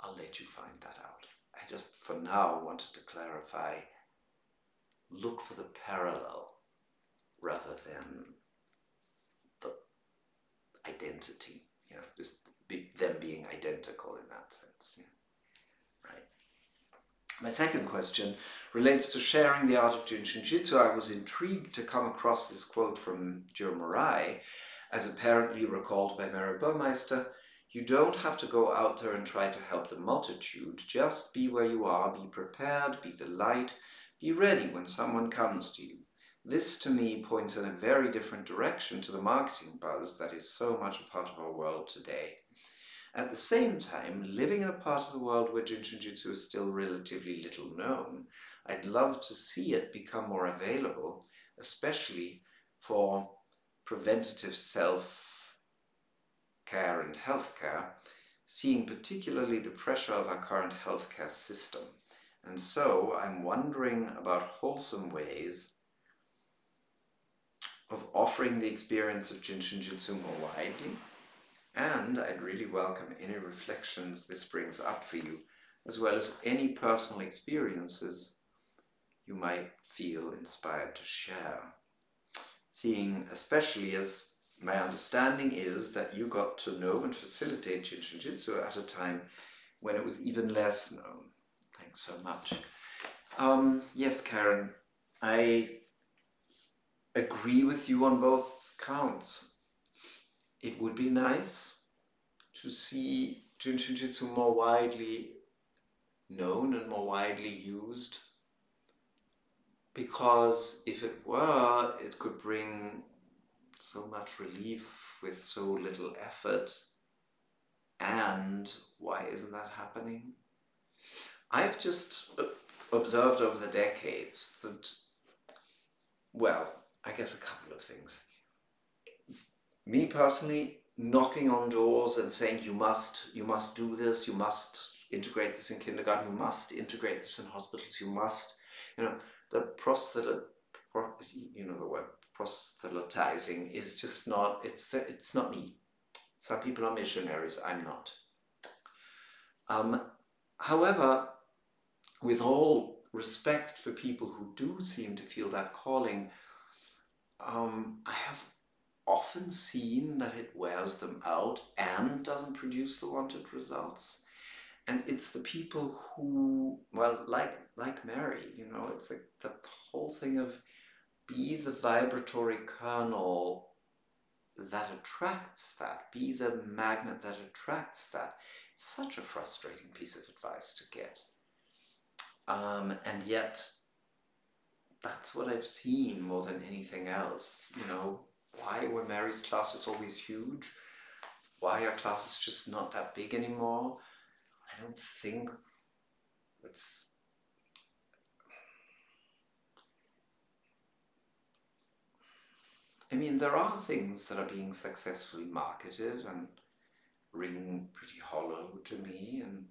I'll let you find that out. I just, for now, wanted to clarify, look for the parallel rather than the identity, you know, just them being identical in that sense. Yeah. Right. My second question relates to sharing the art of Jinshinjutsu. I was intrigued to come across this quote from Jo Murai, as apparently recalled by Mary Burmeister. You don't have to go out there and try to help the multitude. Just be where you are, be prepared, be the light, be ready when someone comes to you. This, to me, points in a very different direction to the marketing buzz that is so much a part of our world today. At the same time, living in a part of the world where Jinshinjutsu is still relatively little known, I'd love to see it become more available, especially for preventative self-care and healthcare, seeing particularly the pressure of our current healthcare system. And so I'm wondering about wholesome ways of offering the experience of Jinshinjutsu more widely, and I'd really welcome any reflections this brings up for you, as well as any personal experiences you might feel inspired to share. Seeing, especially as my understanding is that you got to know and facilitate Jitsu at a time when it was even less known. Thanks so much. Yes, Karen, I agree with you on both counts. It would be nice to see Jitsu more widely known and more widely used, because if it were, it could bring so much relief with so little effort. And why isn't that happening? I've just observed over the decades that, well, I guess a couple of things. Me personally, knocking on doors and saying you must do this, you must integrate this in kindergarten, you must integrate this in hospitals, you must, the the word proselytizing is just not, it's not me. Some people are missionaries, I'm not. However, with all respect for people who do seem to feel that calling, I have often seen that it wears them out and doesn't produce the wanted results. And it's the people who, well, like Mary, it's like the whole thing of be the vibratory kernel that attracts that, be the magnet that attracts that. It's such a frustrating piece of advice to get. And yet, that's what I've seen more than anything else. Why were Mary's classes always huge? Why are classes just not that big anymore? I don't think it's... I mean, there are things that are being successfully marketed and ring pretty hollow to me, and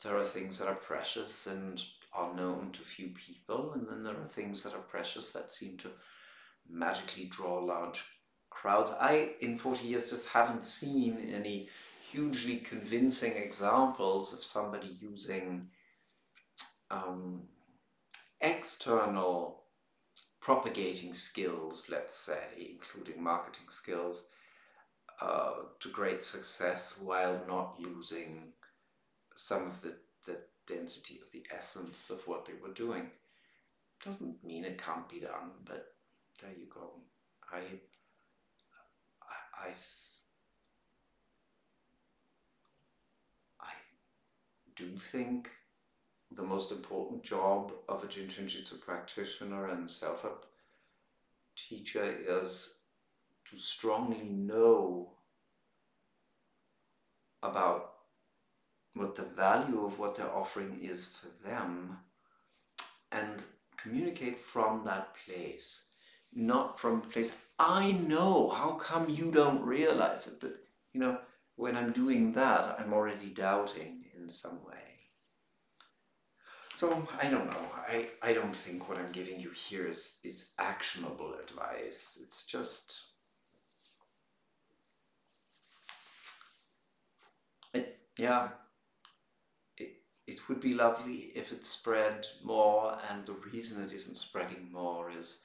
there are things that are precious and are known to few people, and then there are things that are precious that seem to magically draw large crowds. I, in 40 years, just haven't seen any hugely convincing examples of somebody using external propagating skills, let's say, including marketing skills, to great success while not losing some of the density of the essence of what they were doing. Doesn't mean it can't be done, but there you go. I do think the most important job of a Jitsu practitioner and self-help teacher is to strongly know about what the value of what they're offering is for them, and communicate from that place, not from a place, I know, how come you don't realize it? But, when I'm doing that, I'm already doubting in some way. So, I don't know. I don't think what I'm giving you here is actionable advice. It's just... It would be lovely if it spread more, and the reason it isn't spreading more is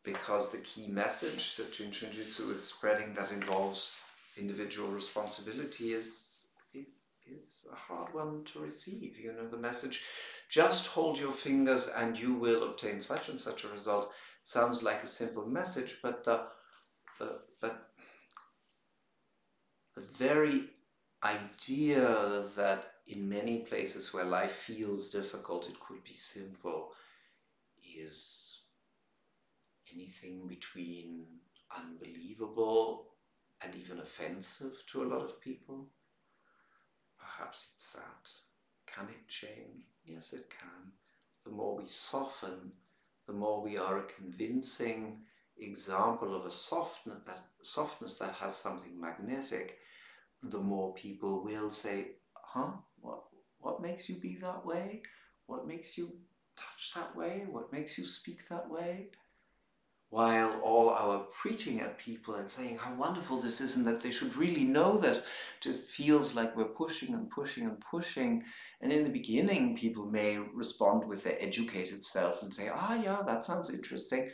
because the key message that Jitsu is spreading that involves individual responsibility is a hard one to receive. The message, just hold your fingers and you will obtain such and such a result, sounds like a simple message, but the very idea that in many places where life feels difficult, it could be simple, is anything between unbelievable and even offensive to a lot of people. Perhaps it's that. Can it change? Yes, it can. The more we soften, the more we are a convincing example of a softness that has something magnetic, the more people will say, huh? What makes you be that way? What makes you touch that way? What makes you speak that way? While all our preaching at people and saying how wonderful this is and that they should really know this just feels like we're pushing and pushing and pushing. And in the beginning, people may respond with their educated self and say, yeah, that sounds interesting.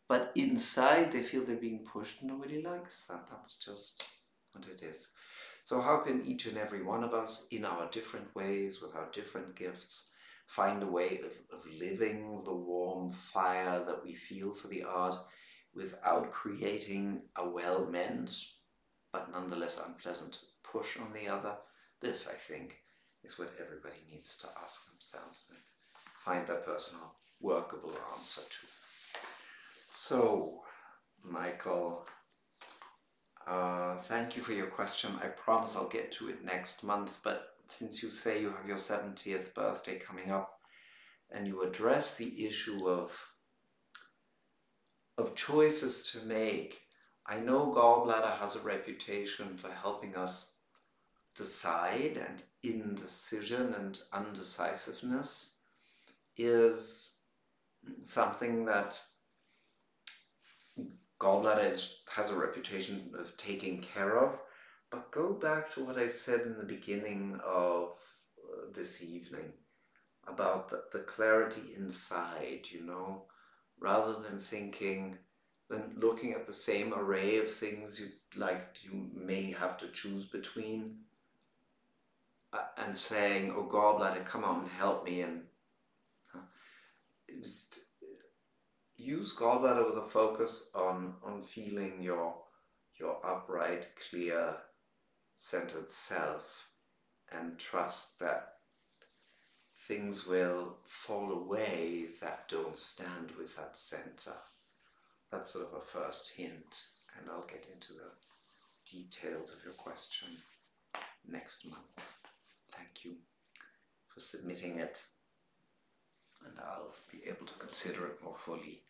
but inside they feel they're being pushed and nobody likes that. That's just what it is. So how can each and every one of us, in our different ways, with our different gifts, find a way of living the warm fire that we feel for the art without creating a well-meant but nonetheless unpleasant push on the other? This, I think, is what everybody needs to ask themselves and find their personal workable answer to. So, Michael, thank you for your question. I promise I'll get to it next month, but since you say you have your 70th birthday coming up and you address the issue of choices to make, I know Gall Bladder has a reputation for helping us decide, and indecision and undecisiveness is something that gallbladder has a reputation of taking care of. But go back to what I said in the beginning of this evening about the clarity inside, you know, rather than looking at the same array of things you may have to choose between, and saying, oh gallbladder, come on and help me, and use gallbladder with a focus on feeling your upright, clear, centered self, and trust that things will fall away that don't stand with that center. That's sort of a first hint, and I'll get into the details of your question next month. Thank you for submitting it, and I'll be able to consider it more fully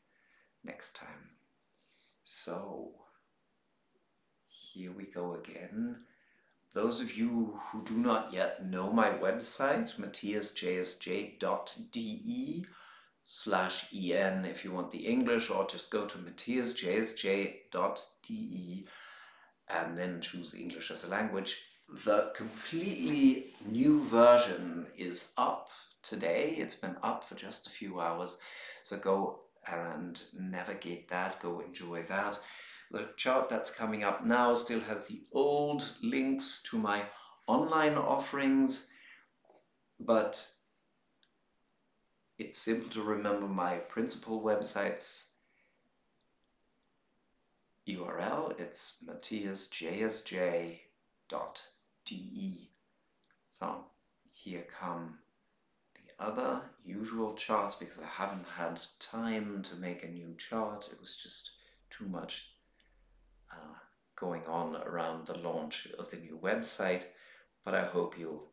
next time. So, here we go again. Those of you who do not yet know my website, matthiasjsj.de/en if you want the English, or just go to matthiasjsj.de and then choose English as a language. The completely new version is up today. It's been up for just a few hours, so go and navigate that, go enjoy that. The chart that's coming up now still has the old links to my online offerings, but it's simple to remember my principal website's URL. It's matthiasjsj.de. So here come the other usual charts, because I haven't had time to make a new chart. It was just too much going on around the launch of the new website, but I hope you'll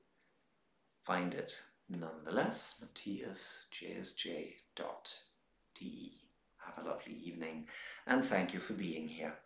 find it nonetheless. matthiasjsj.de. Have a lovely evening, and thank you for being here.